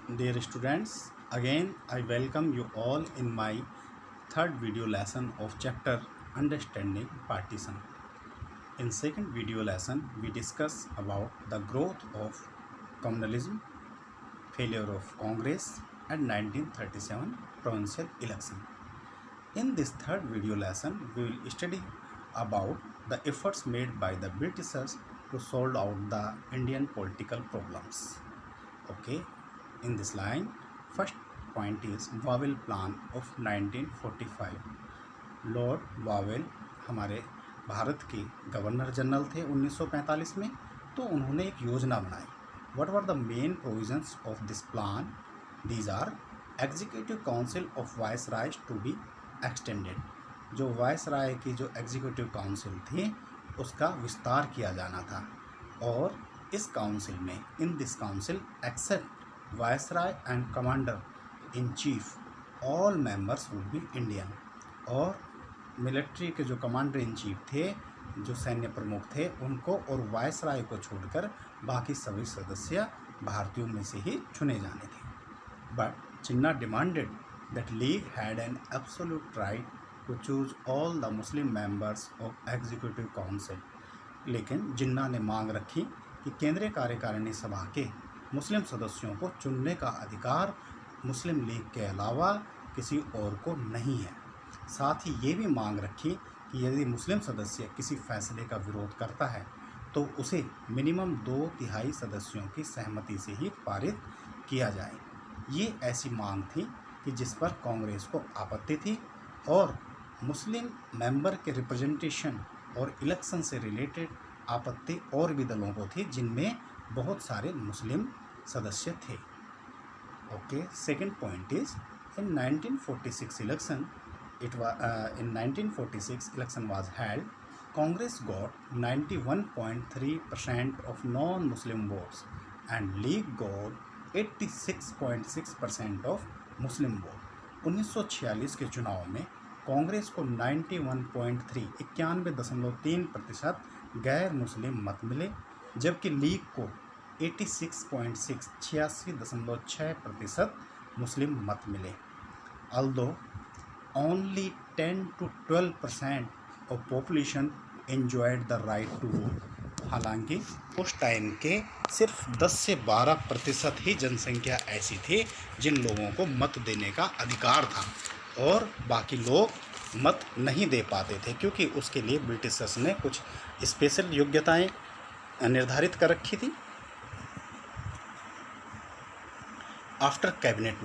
Dear students, again I welcome you all in my third video lesson of chapter Understanding Partition. In second video lesson, we discuss about the growth of communalism, failure of Congress, and 1937 provincial election. In this third video lesson, we will study about the efforts made by the Britishers to solve out the Indian political problems. Okay, in this line, first point is Wavell plan of 1945. Lord Wavell हमारे भारत के governor general थे 1945 में, तो उन्होंने एक योजना बनाई. What were the main provisions of this plan? These are executive council of viceroys to be extended. जो वायसराय की जो एग्जीक्यूटिव काउंसिल थी उसका विस्तार किया जाना था. और इस काउंसिल में, in this council except viceroy and commander in chief all members would be Indian. और मिलिट्री के जो कमांडर इन चीफ थे, जो सैन्य प्रमुख थे, उनको और वायसराय को छोड़कर बाकी सभी सदस्य भारतीयों में से ही चुने जाने थे. But Jinnah demanded that league had an absolute right to choose all the Muslim members of executive council. लेकिन जिन्ना ने मांग रखी कि केंद्रीय कार्यकारिणी सभा के मुस्लिम सदस्यों को चुनने का अधिकार मुस्लिम लीग के अलावा किसी और को नहीं है. साथ ही ये भी मांग रखी कि यदि मुस्लिम सदस्य किसी फैसले का विरोध करता है तो उसे मिनिमम 2/3 सदस्यों की सहमति से ही पारित किया जाए. ये ऐसी मांग थी कि जिस पर कांग्रेस को आपत्ति थी, और मुस्लिम मेंबर के रिप्रेजेंटेशन और इलेक्शन से रिलेटेड आपत्ति और भी दलों को थी, जिनमें बहुत सारे मुस्लिम सदस्य थे. Okay, second point is in 1946 election in 1946 election was held. Congress got 91.3% of non-Muslim votes and League got 86.6% of Muslim vote. 1946 के चुनाव में कांग्रेस को 91.3% गैर मुस्लिम मत मिले, जबकि लीग को 86.6% मुस्लिम मत मिले. Although only 10 to 12% of population enjoyed the right to vote. हालांकि उस टाइम के सिर्फ 10 से 12% ही जनसंख्या ऐसी थी जिन लोगों को मत देने का अधिकार था, और बाकी लोग मत नहीं दे पाते थे क्योंकि उसके लिए ब्रिटिशर्स ने कुछ स्पेशल योग्यताएं निर्धारित कर रखी थी. आफ्टर कैबिनेट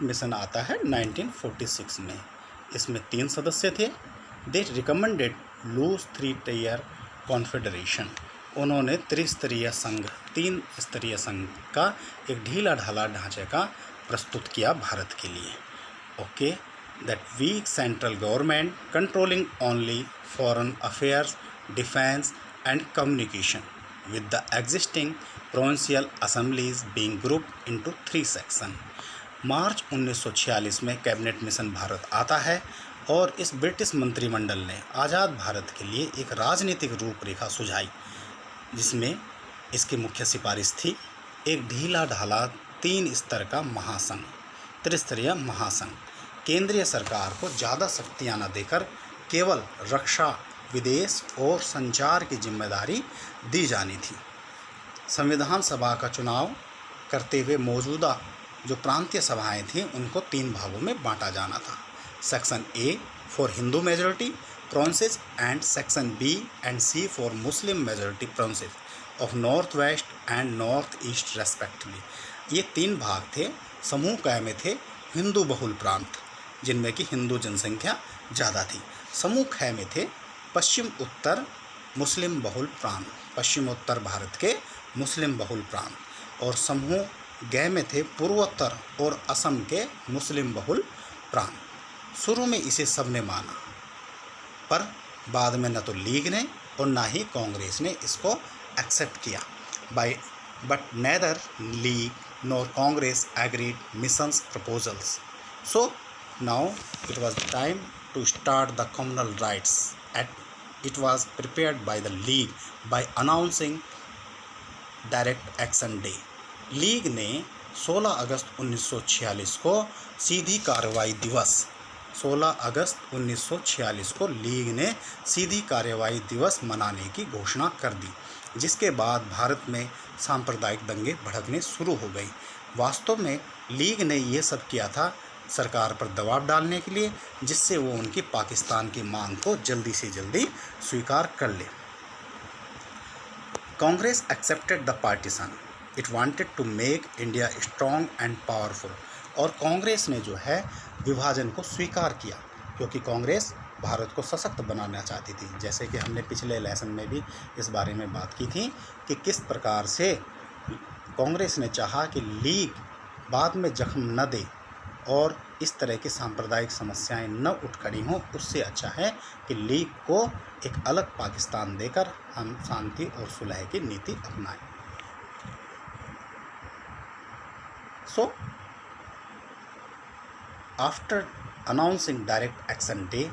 मिशन आता है 1946 में. इसमें 3 सदस्य थे. दे रिकमेंडेड लूज 3-tier कॉन्फेडरेशन. उन्होंने त्रिस्तरीय संघ, 3 स्तरीय संघ का एक ढीला ढाला ढांचे का प्रस्तुत किया भारत के लिए. Okay, that weak central government controlling only foreign affairs, defence and communication with the existing provincial assemblies being grouped into 3 sections. मार्च 1946 में कैबिनेट मिशन भारत आता है, और इस ब्रिटिश मंत्रिमंडल ने आज़ाद भारत के लिए एक राजनीतिक रूपरेखा सुझाई, जिसमें इसकी मुख्य सिफारिश थी एक ढीला ढाला 3 स्तर का महासंघ, त्रिस्तरीय महासंघ. केंद्रीय सरकार को ज़्यादा शक्तियाँ न देकर केवल रक्षा, विदेश और संचार की जिम्मेदारी दी जानी थी. संविधान सभा का चुनाव करते हुए मौजूदा जो प्रांतीय सभाएं थीं उनको 3 भागों में बांटा जाना था. Section A for Hindu majority provinces and section B and C for Muslim majority provinces of north west and north east respectively. ये 3 भाग थे. समूह क में थे हिंदू बहुल प्रांत, जिनमें कि हिंदू जनसंख्या ज़्यादा थी. समूह ख में थे पश्चिम उत्तर मुस्लिम बहुल प्रांत, पश्चिमोत्तर भारत के मुस्लिम बहुल प्रांत. और समूह ग में थे पूर्वोत्तर और असम के मुस्लिम बहुल प्रांत. शुरू में इसे सबने माना, पर बाद में न तो लीग ने और ना ही कांग्रेस ने इसको एक्सेप्ट किया. But neither league nor Congress agreed missions proposals. So now it was time to start the communal rights. It was prepared by the League by announcing Direct Action Day. League ने 16 अगस्त 1946 को सीधी कार्रवाई दिवस 16 अगस्त 1946 को लीग ने सीधी कार्रवाई दिवस मनाने की घोषणा कर दी, जिसके बाद भारत में सांप्रदायिक दंगे भड़कने शुरू हो गई। वास्तव में लीग ने ये सब किया था सरकार पर दबाव डालने के लिए, जिससे वो उनकी पाकिस्तान की मांग को जल्दी से जल्दी स्वीकार कर ले। Congress accepted the partition, it wanted to make India strong and powerful. और कांग्रेस ने जो है विभाजन को स्वीकार किया, क्योंकि कांग्रेस भारत को सशक्त बनाना चाहती थी। जैसे कि हमने पिछले लेसन में भी इस बारे में बात की थी कि किस प्रकार से कांग्रेस ने चाहा कि लीग बाद में जख्म न दे और इस तरह की सांप्रदायिक समस्याएं न उठ खड़ी हों। उससे अच्छा है कि लीग को एक अलग पाकिस्तान देकर हम शांति और सुलह की नीति अपनाएं। So after announcing direct action day,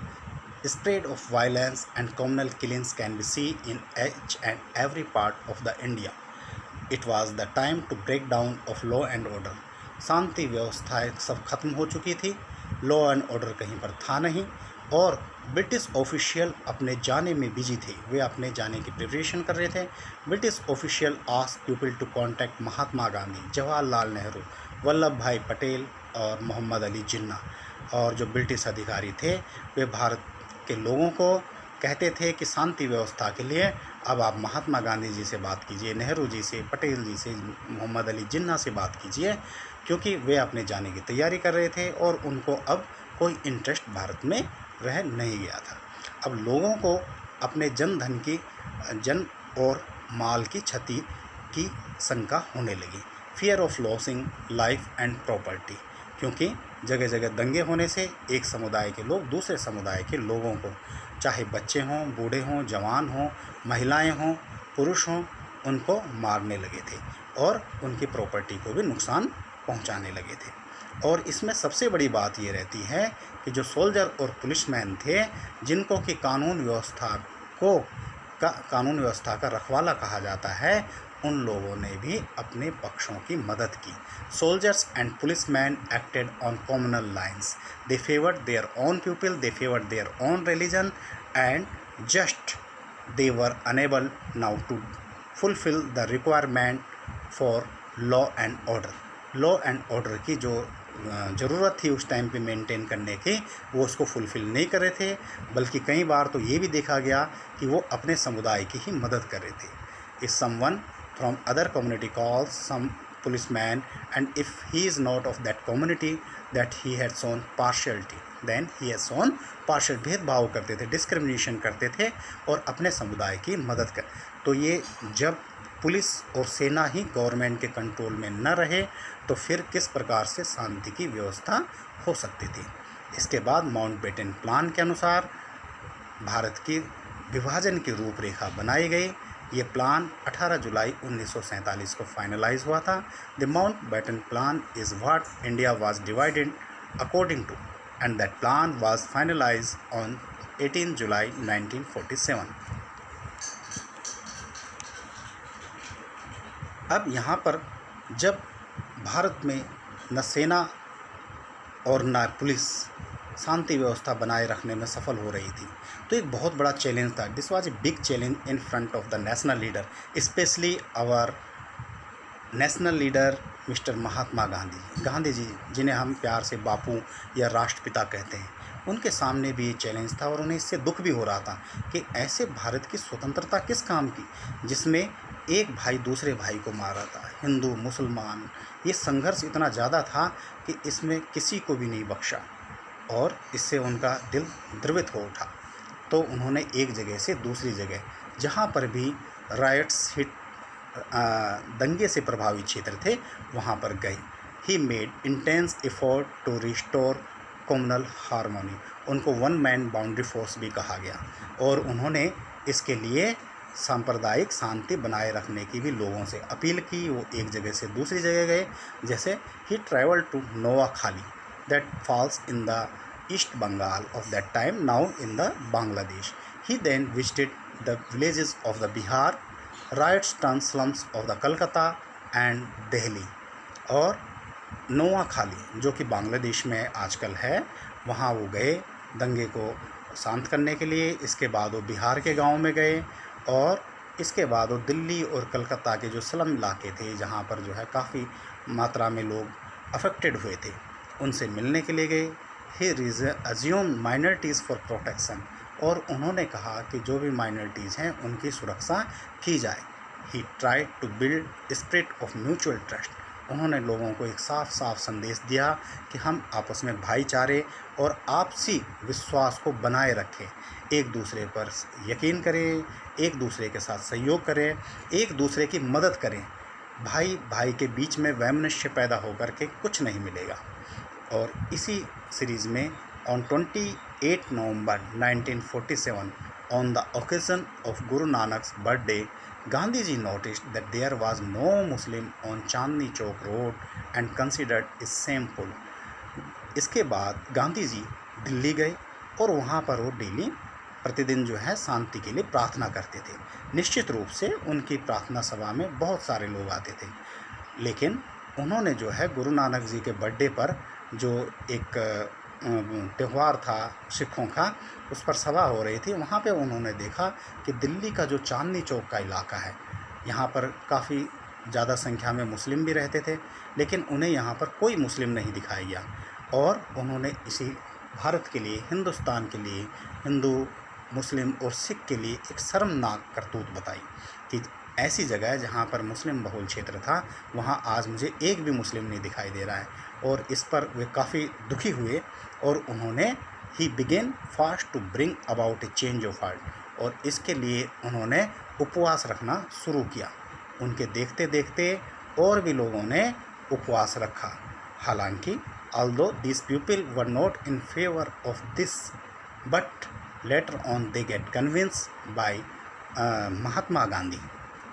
spread of violence and communal killings can be seen in each and every part of the India. It was the time to break down of law and order. शांति व्यवस्थाएं सब खत्म हो चुकी थी, law and order कहीं पर था नहीं, और ब्रिटिश ऑफिशियल अपने जाने में बिजी थे। वे अपने जाने की प्रिपरेशन कर रहे थे। British official ask people to contact Mahatma Gandhi, Jawaharlal Nehru, Vallabhbhai Patel और मोहम्मद अली जिन्ना। और जो ब्रिटिश अधिकारी थे वे भारत के लोगों को कहते थे कि शांति व्यवस्था के लिए अब आप महात्मा गांधी जी से बात कीजिए, नेहरू जी से, पटेल जी से, मोहम्मद अली जिन्ना से बात कीजिए, क्योंकि वे अपने जाने की तैयारी कर रहे थे और उनको अब कोई इंटरेस्ट भारत में रह नहीं गया था। अब लोगों को अपने जनधन की जन और माल की क्षति की शंका होने लगी। Fear of losing life and property, क्योंकि जगह जगह दंगे होने से एक समुदाय के लोग दूसरे समुदाय के लोगों को, चाहे बच्चे हों, बूढ़े हों, जवान हों, महिलाएं हों, पुरुष हों, उनको मारने लगे थे और उनकी प्रॉपर्टी को भी नुकसान पहुंचाने लगे थे। और इसमें सबसे बड़ी बात ये रहती है कि जो सोल्जर और पुलिसमैन थे, जिनको कि कानून व्यवस्था का रखवाला कहा जाता है, उन लोगों ने भी अपने पक्षों की मदद की। Soldiers and policeman acted on communal lines, they favoured their own people, they favoured their own religion and just they were unable now to fulfil the requirement for law and order. Law and order की जो ज़रूरत थी उस time पे maintain करने की, वो उसको फुलफ़िल नहीं कर रहे थे, बल्कि कई बार तो ये भी देखा गया कि वो अपने समुदाय की ही मदद कर रहे थे। If someone from other community calls some policeman and if he is not of that community that he had shown partiality, then he has shown partial, भेदभाव करते थे, डिस्क्रिमिनेशन करते थे और अपने समुदाय की मदद कर। तो ये जब पुलिस और सेना ही गवर्नमेंट के कंट्रोल में न रहे तो फिर किस प्रकार से शांति की व्यवस्था हो सकती थी। इसके बाद माउंटबेटन प्लान के अनुसार भारत की विभाजन की रूपरेखा बनाई गई। ये प्लान 18 जुलाई 1947 को फाइनलाइज हुआ था। The Mountbatten plan is what India was divided according to and that plan was finalise on 18 July 1947। अब यहाँ पर जब भारत में न सेना और न पुलिस शांति व्यवस्था बनाए रखने में सफल हो रही थी, तो एक बहुत बड़ा चैलेंज था। This was a big challenge in front of the national leader, specially our national leader mister Mahatma Gandhi ji, जिन्हें हम प्यार से बापू या राष्ट्रपिता कहते हैं। उनके सामने भी ये चैलेंज था और उन्हें इससे दुख भी हो रहा था कि ऐसे भारत की स्वतंत्रता किस काम की, जिसमें एक भाई दूसरे भाई को मार रहा था, हिंदू मुसलमान। ये संघर्ष इतना ज़्यादा था कि इसमें किसी को भी नहीं बख्शा और इससे उनका दिल द्रवित हो उठा। तो उन्होंने एक जगह से दूसरी जगह, जहाँ पर भी राइट्स दंगे से प्रभावित क्षेत्र थे, वहाँ पर गए। He made intense effort to restore communal harmony. उनको वन मैन बाउंड्री फोर्स भी कहा गया और उन्होंने इसके लिए सांप्रदायिक शांति बनाए रखने की भी लोगों से अपील की। वो एक जगह से दूसरी जगह गए, जैसे ही travel to Noakhali that falls in the east Bengal of that time, now in the Bangladesh. He then visited the villages of the Bihar, riots torn slums of the Calcutta and Delhi. और नोआखाली जो कि बांग्लादेश में आजकल है, वहाँ वो गए दंगे को शांत करने के लिए। इसके बाद वो बिहार के गाँव में गए और इसके बाद वो दिल्ली और कलकत्ता के जो स्लम इलाके थे जहाँ पर जो है काफ़ी मात्रा में लोग अफेक्टेड हुए थे, उनसे मिलने के लिए गए। ही अज्यूम माइनॉरिटीज़ फॉर प्रोटेक्शन, और उन्होंने कहा कि जो भी माइनॉरिटीज़ हैं उनकी सुरक्षा की जाए। He tried to build spirit of mutual trust, उन्होंने लोगों को एक साफ साफ संदेश दिया कि हम आपस में भाईचारे और आपसी विश्वास को बनाए रखें, एक दूसरे पर यकीन करें, एक दूसरे के साथ सहयोग करें, एक दूसरे की मदद करें। भाई भाई के बीच में वैमनस्य पैदा होकर के कुछ नहीं मिलेगा। और इसी सीरीज़ में on 28 November 1947 on the occasion of Guru Nanak's birthday, Gandhiji noticed that there was no Muslim on Chandni Chowk Road and considered it shameful. इसके बाद गांधी जी दिल्ली गए और वहाँ पर वो डेली प्रतिदिन जो है शांति के लिए प्रार्थना करते थे। निश्चित रूप से उनकी प्रार्थना सभा में बहुत सारे लोग आते थे, लेकिन उन्होंने जो है गुरु नानक जी के बर्थडे पर जो एक त्यौहार था सिखों का, उस पर सभा हो रही थी, वहाँ पे उन्होंने देखा कि दिल्ली का जो चांदनी चौक का इलाका है, यहाँ पर काफ़ी ज़्यादा संख्या में मुस्लिम भी रहते थे, लेकिन उन्हें यहाँ पर कोई मुस्लिम नहीं दिखाया गया। और उन्होंने इसी भारत के लिए, हिंदुस्तान के लिए, हिंदू मुस्लिम और सिख के लिए एक शर्मनाक करतूत बताई कि ऐसी जगह जहाँ पर मुस्लिम बहुल क्षेत्र था, वहाँ आज मुझे एक भी मुस्लिम नहीं दिखाई दे रहा है। और इस पर वे काफ़ी दुखी हुए और उन्होंने he began fast to bring about a change of heart, और इसके लिए उन्होंने उपवास रखना शुरू किया। उनके देखते देखते और भी लोगों ने उपवास रखा। हालांकि although these people were not in favor of this, but later on they get convinced by Mahatma Gandhi,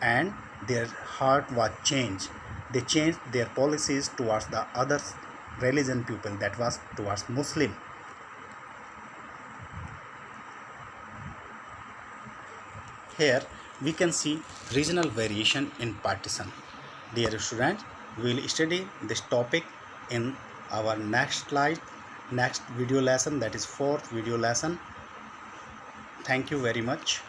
and their heart was changed. They changed their policies towards the other religion people, that was towards Muslim. Here we can see regional variation in partition. Dear students, we will study this topic in our next slide, next video lesson, that is 4th video lesson. Thank you very much.